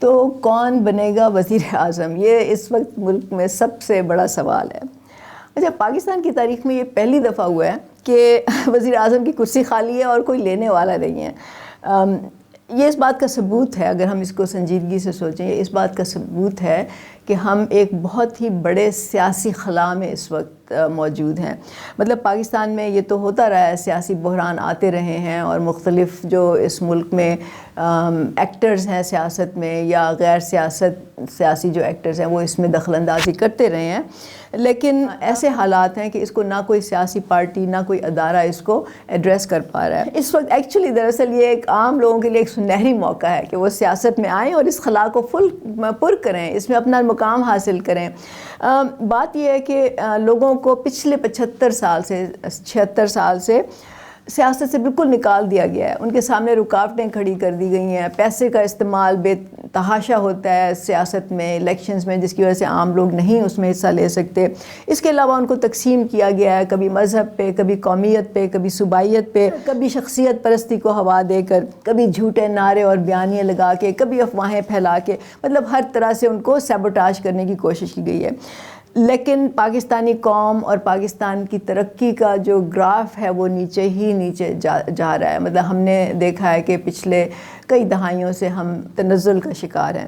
تو کون بنے گا وزیر اعظم، یہ اس وقت ملک میں سب سے بڑا سوال ہے۔ اچھا، پاکستان کی تاریخ میں یہ پہلی دفعہ ہوا ہے کہ وزیر اعظم کی کرسی خالی ہے اور کوئی لینے والا نہیں ہے۔ یہ اس بات کا ثبوت ہے، اگر ہم اس کو سنجیدگی سے سوچیں، یہ اس بات کا ثبوت ہے کہ ہم ایک بہت ہی بڑے سیاسی خلا میں اس وقت موجود ہیں۔ مطلب پاکستان میں یہ تو ہوتا رہا ہے، سیاسی بحران آتے رہے ہیں اور مختلف جو اس ملک میں ایکٹرز ہیں سیاست میں یا غیر سیاسی جو ایکٹرز ہیں وہ اس میں دخل اندازی کرتے رہے ہیں، لیکن ایسے حالات ہیں کہ اس کو نہ کوئی سیاسی پارٹی نہ کوئی ادارہ اس کو ایڈریس کر پا رہا ہے۔ اس وقت ایکچولی دراصل یہ ایک عام لوگوں کے لیے ایک سنہری موقع ہے کہ وہ سیاست میں آئیں اور اس خلا کو پر کریں، اس میں اپنا مقام حاصل کریں۔ بات یہ ہے کہ لوگوں کو پچھلے 76 سال سے سیاست سے بالکل نکال دیا گیا ہے، ان کے سامنے رکاوٹیں کھڑی کر دی گئی ہیں، پیسے کا استعمال بے تحاشا ہوتا ہے سیاست میں، الیکشنز میں، جس کی وجہ سے عام لوگ نہیں اس میں حصہ لے سکتے۔ اس کے علاوہ ان کو تقسیم کیا گیا ہے، کبھی مذہب پہ، کبھی قومیت پہ، کبھی صوبائیت پہ، کبھی شخصیت پرستی کو ہوا دے کر، کبھی جھوٹے نعرے اور بیانیے لگا کے، کبھی افواہیں پھیلا کے، مطلب ہر طرح سے ان کو سیبوٹاج کرنے کی کوشش کی گئی ہے۔ لیکن پاکستانی قوم اور پاکستان کی ترقی کا جو گراف ہے وہ نیچے ہی نیچے جا رہا ہے۔ مطلب ہم نے دیکھا ہے کہ پچھلے کئی دہائیوں سے ہم تنزل کا شکار ہیں۔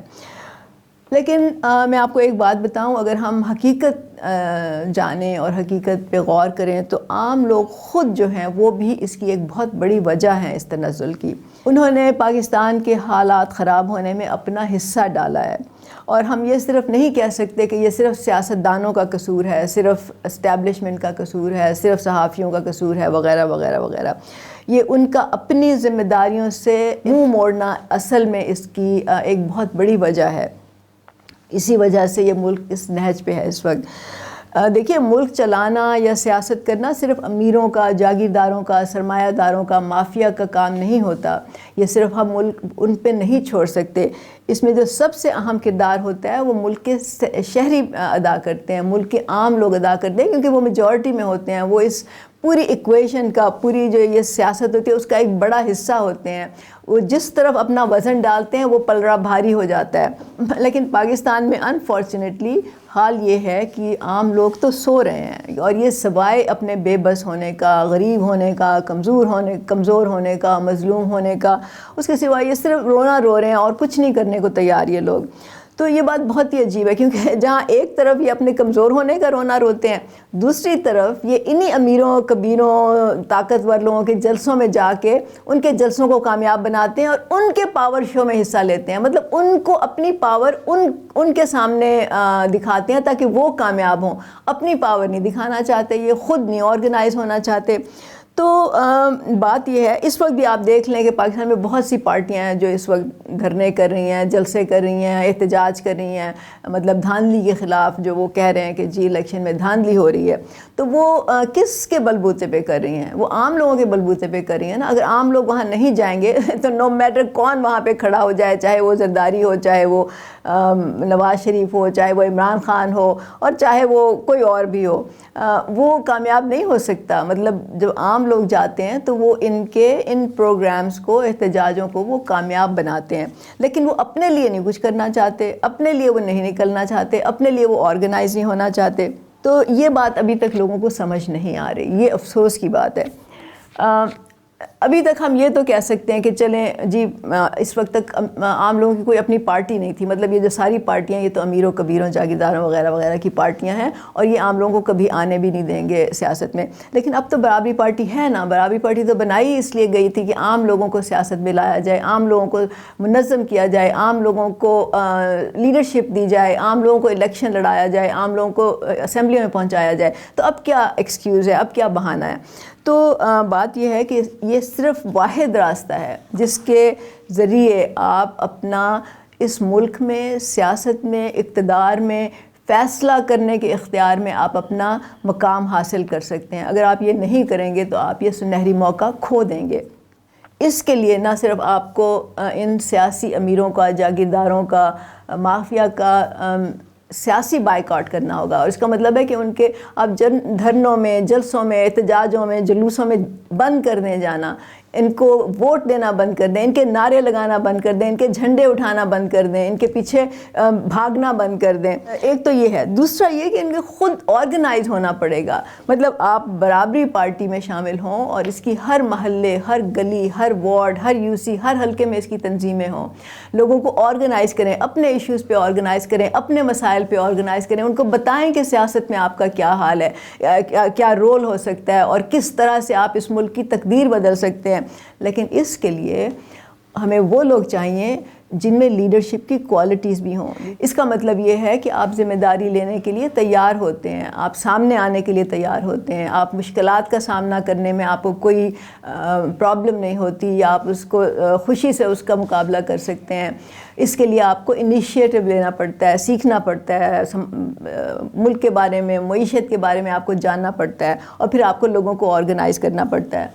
لیکن میں آپ کو ایک بات بتاؤں، اگر ہم حقیقت جانیں اور حقیقت پہ غور کریں تو عام لوگ خود جو ہیں وہ بھی اس کی ایک بہت بڑی وجہ ہے اس تنزل کی۔ انہوں نے پاکستان کے حالات خراب ہونے میں اپنا حصہ ڈالا ہے، اور ہم یہ صرف نہیں کہہ سکتے کہ یہ صرف سیاستدانوں کا قصور ہے، صرف اسٹیبلشمنٹ کا قصور ہے، صرف صحافیوں کا قصور ہے وغیرہ وغیرہ وغیرہ۔ یہ ان کا اپنی ذمہ داریوں سے منہ موڑنا اصل میں اس کی ایک بہت بڑی وجہ ہے۔ اسی وجہ سے یہ ملک اس نہج پہ ہے اس وقت۔ دیکھیے، ملک چلانا یا سیاست کرنا صرف امیروں کا، جاگیرداروں کا، سرمایہ داروں کا، مافیا کا کام نہیں ہوتا۔ یہ صرف ہم ملک ان پہ نہیں چھوڑ سکتے۔ اس میں جو سب سے اہم کردار ہوتا ہے وہ ملک کے شہری ادا کرتے ہیں، ملک کے عام لوگ ادا کرتے ہیں، کیونکہ وہ میجورٹی میں ہوتے ہیں، وہ اس پوری ایکویشن کا، پوری جو یہ سیاست ہوتی ہے اس کا ایک بڑا حصہ ہوتے ہیں۔ وہ جس طرف اپنا وزن ڈالتے ہیں وہ پلڑا بھاری ہو جاتا ہے۔ لیکن پاکستان میں انفارچونیٹلی حال یہ ہے کہ عام لوگ تو سو رہے ہیں، اور یہ سوائے اپنے بے بس ہونے کا، غریب ہونے کا، کمزور ہونے کا، مظلوم ہونے کا، اس کے سوائے یہ صرف رونا رو رہے ہیں اور کچھ نہیں کرنے کو تیار یہ لوگ۔ تو یہ بات بہت ہی عجیب ہے، کیونکہ جہاں ایک طرف یہ اپنے کمزور ہونے کا رونا روتے ہیں، دوسری طرف یہ انہی امیروں، کبیروں، طاقتور لوگوں کے جلسوں میں جا کے ان کے جلسوں کو کامیاب بناتے ہیں اور ان کے پاور شو میں حصہ لیتے ہیں۔ مطلب ان کو اپنی پاور ان کے سامنے دکھاتے ہیں تاکہ وہ کامیاب ہوں، اپنی پاور نہیں دکھانا چاہتے، یہ خود نہیں آرگنائز ہونا چاہتے۔ تو بات یہ ہے، اس وقت بھی آپ دیکھ لیں کہ پاکستان میں بہت سی پارٹیاں ہیں جو اس وقت دھرنے کر رہی ہیں، جلسے کر رہی ہیں، احتجاج کر رہی ہیں، مطلب دھاندلی کے خلاف، جو وہ کہہ رہے ہیں کہ جی الیکشن میں دھاندلی ہو رہی ہے۔ تو وہ کس کے بلبوتے پہ کر رہی ہیں؟ وہ عام لوگوں کے بلبوتے پہ کر رہی ہیں نا۔ اگر عام لوگ وہاں نہیں جائیں گے تو نو میٹر کون وہاں پہ کھڑا ہو جائے، چاہے وہ زرداری ہو، چاہے وہ نواز شریف ہو، چاہے وہ عمران خان ہو، اور چاہے وہ کوئی اور بھی ہو، وہ کامیاب نہیں ہو سکتا۔ مطلب جب عام لوگ جاتے ہیں تو وہ ان پروگرامز کو، احتجاجوں کو وہ کامیاب بناتے ہیں، لیکن وہ اپنے لیے نہیں کچھ کرنا چاہتے، اپنے لیے وہ نہیں نکلنا چاہتے، اپنے لیے وہ آرگنائز نہیں ہونا چاہتے۔ تو یہ بات ابھی تک لوگوں کو سمجھ نہیں آ رہی، یہ افسوس کی بات ہے۔ ابھی تک ہم یہ تو کہہ سکتے ہیں کہ چلیں جی، اس وقت تک عام لوگوں کی کوئی اپنی پارٹی نہیں تھی۔ مطلب یہ جو ساری پارٹیاں، یہ تو امیروں، کبیروں، جاگیرداروں وغیرہ وغیرہ کی پارٹیاں ہیں، اور یہ عام لوگوں کو کبھی آنے بھی نہیں دیں گے سیاست میں۔ لیکن اب تو برابری پارٹی ہے نا۔ برابری پارٹی تو بنائی اس لیے گئی تھی کہ عام لوگوں کو سیاست میں لایا جائے، عام لوگوں کو منظم کیا جائے، عام لوگوں کو لیڈرشپ دی جائے، عام لوگوں کو الیکشن لڑایا جائے، عام لوگوں کو اسمبلیوں میں پہنچایا جائے۔ تو اب کیا ایکسکیوز ہے، اب کیا بہانہ ہے؟ تو بات یہ ہے کہ یہ صرف واحد راستہ ہے جس کے ذریعے آپ اپنا اس ملک میں، سیاست میں، اقتدار میں، فیصلہ کرنے کے اختیار میں آپ اپنا مقام حاصل کر سکتے ہیں۔ اگر آپ یہ نہیں کریں گے تو آپ یہ سنہری موقع کھو دیں گے۔ اس کے لیے نہ صرف آپ کو ان سیاسی امیروں کا، جاگیرداروں کا، مافیا کا سیاسی بائیکاٹ کرنا ہوگا، اور اس کا مطلب ہے کہ ان کے اب دھرنوں میں، جلسوں میں، احتجاجوں میں، جلوسوں میں بند کرنے جانا، ان کو ووٹ دینا بند کر دیں، ان کے نعرے لگانا بند کر دیں، ان کے جھنڈے اٹھانا بند کر دیں، ان کے پیچھے بھاگنا بند کر دیں. ایک تو یہ ہے. دوسرا یہ کہ ان کو خود آرگنائز ہونا پڑے گا. مطلب آپ برابری پارٹی میں شامل ہوں اور اس کی ہر محلے، ہر گلی، ہر وارڈ، ہر یو سی، ہر حلقے میں اس کی تنظیمیں ہوں. لوگوں کو آرگنائز کریں، اپنے ایشوز پہ آرگنائز کریں، اپنے مسائل پہ آرگنائز کریں، ان کو بتائیں کہ سیاست میں آپ کا کیا حال ہے، کیا رول ہو سکتا ہے اور کس طرح سے آپ اس ملک کی تقدیر بدل سکتے ہیں. لیکن اس کے لیے ہمیں وہ لوگ چاہیے جن میں لیڈرشپ کی کوالٹیز بھی ہوں. اس کا مطلب یہ ہے کہ آپ ذمہ داری لینے کے لیے تیار ہوتے ہیں، آپ سامنے آنے کے لیے تیار ہوتے ہیں، آپ مشکلات کا سامنا کرنے میں آپ کو کوئی پرابلم نہیں ہوتی، یا آپ اس کو خوشی سے اس کا مقابلہ کر سکتے ہیں. اس کے لیے آپ کو انیشیٹو لینا پڑتا ہے، سیکھنا پڑتا ہے، ملک کے بارے میں، معیشت کے بارے میں آپ کو جاننا پڑتا ہے، اور پھر آپ کو لوگوں کو آرگنائز کرنا پڑتا ہے.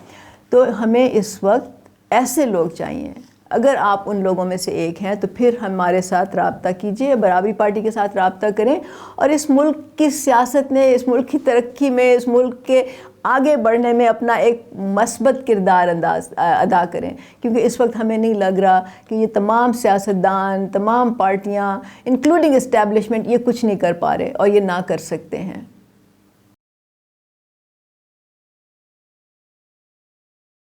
تو ہمیں اس وقت ایسے لوگ چاہیے. اگر آپ ان لوگوں میں سے ایک ہیں تو پھر ہمارے ساتھ رابطہ کیجئے، برابری پارٹی کے ساتھ رابطہ کریں، اور اس ملک کی سیاست میں، اس ملک کی ترقی میں، اس ملک کے آگے بڑھنے میں اپنا ایک مثبت کردار ادا کریں. کیونکہ اس وقت ہمیں نہیں لگ رہا کہ یہ تمام سیاستدان، تمام پارٹیاں انکلوڈنگ اسٹیبلشمنٹ یہ کچھ نہیں کر پا رہے اور یہ نہ کر سکتے ہیں.